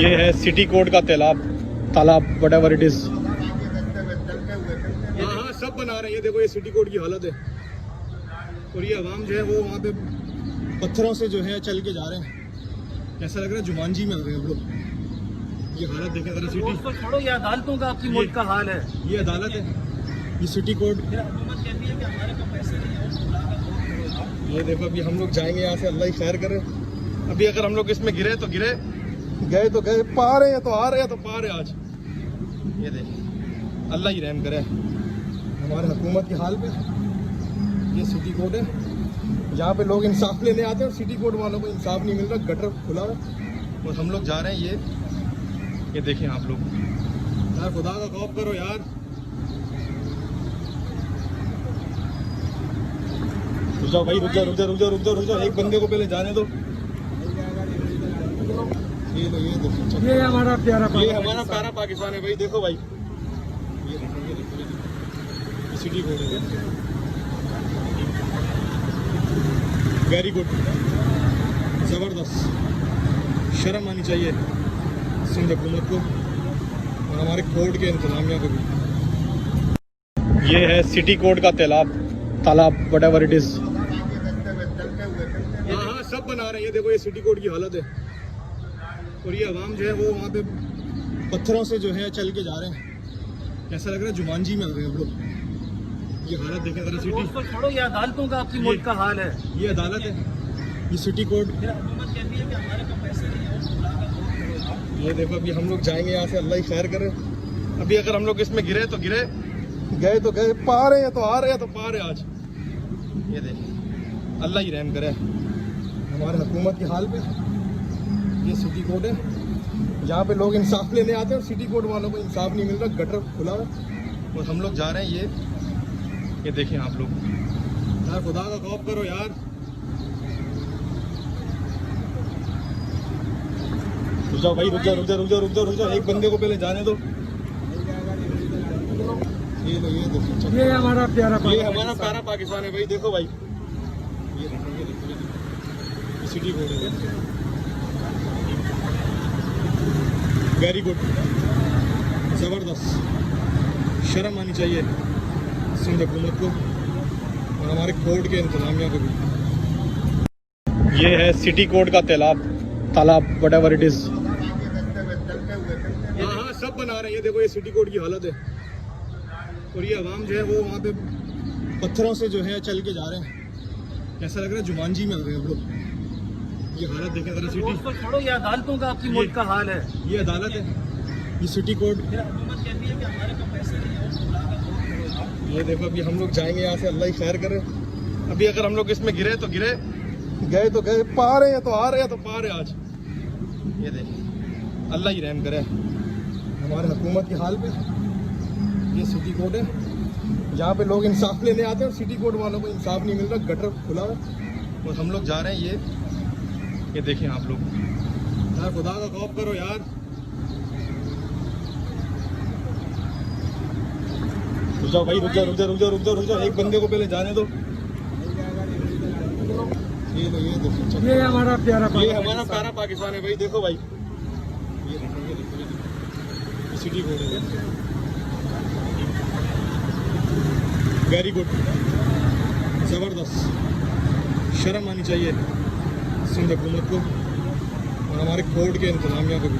ये है city code का तालाब व्हाटएवर इट इज। हाँ सब बना रहे हैं। ये देखो ये सिटी कोड की हालत है और ये आवाम जो है वो वहाँ पे पत्थरों से जो है चल के जा रहे हैं। ऐसा लग रहा है जुमानजी में आ रहे हैं हम लोग। ये हालत देखें जरा सिटी। तो छोड़ो, ये अदालतों का आपकी मुल्क का हाल है। ये अदालत है, ये सिटी कोड। ये देखो अभी हम लोग जाएंगे यहाँ से, अल्लाह ही खैर करे। अभी अगर हम लोग इसमें गिरे तो गिरे, गए तो गए, पा रहे हैं तो आ रहे हैं तो पा रहे हैं आज। ये देखिए अल्लाह ही रहम करे हमारे हुकूमत की हाल पे। ये सिटी कोड है, यहाँ पे लोग इंसाफ लेने आते हैं, सिटी कोड वालों को इंसाफ नहीं मिल रहा, गटर खुला है और हम लोग जा रहे हैं। ये देखें आप लोग, यार खुदा का खौफ करो यार। रुक जाओ भाई, रुक जाओ, एक बंदे को पहले जाने दो। ये देखो, ये हमारा प्यारा पाकिस्तान है भाई। देखो भाई, ये देखो सिटी कोड है। वेरी गुड, जबरदस्त। शर्म आनी चाहिए सिंध हुकूमत को और हमारे कोर्ट के इंतजामिया को भी। ये है सिटी कोड का तालाब व्हाटएवर इट इज। हाँ सब बना रहे हैं। ये देखो ये सिटी कोड की हालत है और ये आवाम जो है वो वहाँ पे पत्थरों से जो है चल के जा रहे हैं। ऐसा लग रहा है जुमानजी में आ रहे हैं हम लोग। ये हालत देखें जरा सिटी। तो छोड़ो, ये अदालतों का आपकी मुल्क का हाल है। ये अदालत है, ये सिटी कोड। ये देखो अभी हम लोग जाएंगे यहाँ से, अल्लाह ही खैर करे। अभी अगर हम लोग इसमें गिरे तो गिरे, गए तो गए, पा रहे हैं तो आ रहे हैं तो पा रहे हैं आज। ये देखिए अल्लाह ही रहम करे हमारे हुकूमत की हाल पे। ये सिटी कोड है, यहाँ पे लोग इंसाफ लेने आते हैं, सिटी कोड वालों को इंसाफ नहीं मिल रहा, गटर खुला है और हम लोग जा रहे हैं। ये देखें आप लोग, यार खुदा का खौफ करो यार। रुक जाओ भाई, रुक जाओ, एक बंदे को पहले जाने दो। ये देखो, ये हमारा प्यारा पाकिस्तान है भाई। देखो भाई, ये देखो सिटी कोड है। वेरी गुड, जबरदस्त। शर्म आनी चाहिए सिंध हुकूमत को और हमारे कोर्ट के इंतजामिया को भी। ये है सिटी कोड का तालाब व्हाटएवर इट इज। हाँ सब बना रहे हैं। ये देखो ये सिटी कोड की हालत है और ये आवाम जो है वो वहाँ पे पत्थरों से जो है चल के जा रहे हैं। ऐसा लग रहा है जुमानजी में आ रहे हैं हम लोग। ये हालत देखें जरा सिटी। तो छोड़ो, ये अदालतों का आपकी मुल्क का हाल है। ये अदालत है, ये सिटी कोड। ये देखो अभी हम लोग जाएंगे यहाँ से, अल्लाह ही खैर करे। अभी अगर हम लोग इसमें गिरे तो गिरे, गए तो गए, पा रहे हैं तो आ रहे हैं तो पा रहे हैं आज। ये देखिए अल्लाह ही रहम करे हमारे हुकूमत की हाल पे। ये सिटी कोड है, यहाँ पे लोग इंसाफ लेने आते हैं, सिटी कोड वालों को इंसाफ नहीं मिल रहा, गटर खुला है और हम लोग जा रहे हैं। ये देखें आप लोग, यार खुदा का खौफ करो यार। रुक जाओ भाई, रुक जाओ, एक बंदे को पहले जाने दो। ये देखो, ये हमारा प्यारा पाकिस्तान है भाई। देखो भाई, ये देखो सिटी कोड है। वेरी गुड, जबरदस्त। शर्म आनी चाहिए सिंध हुकूमत को और हमारे कोर्ट के इंतजामिया को भी।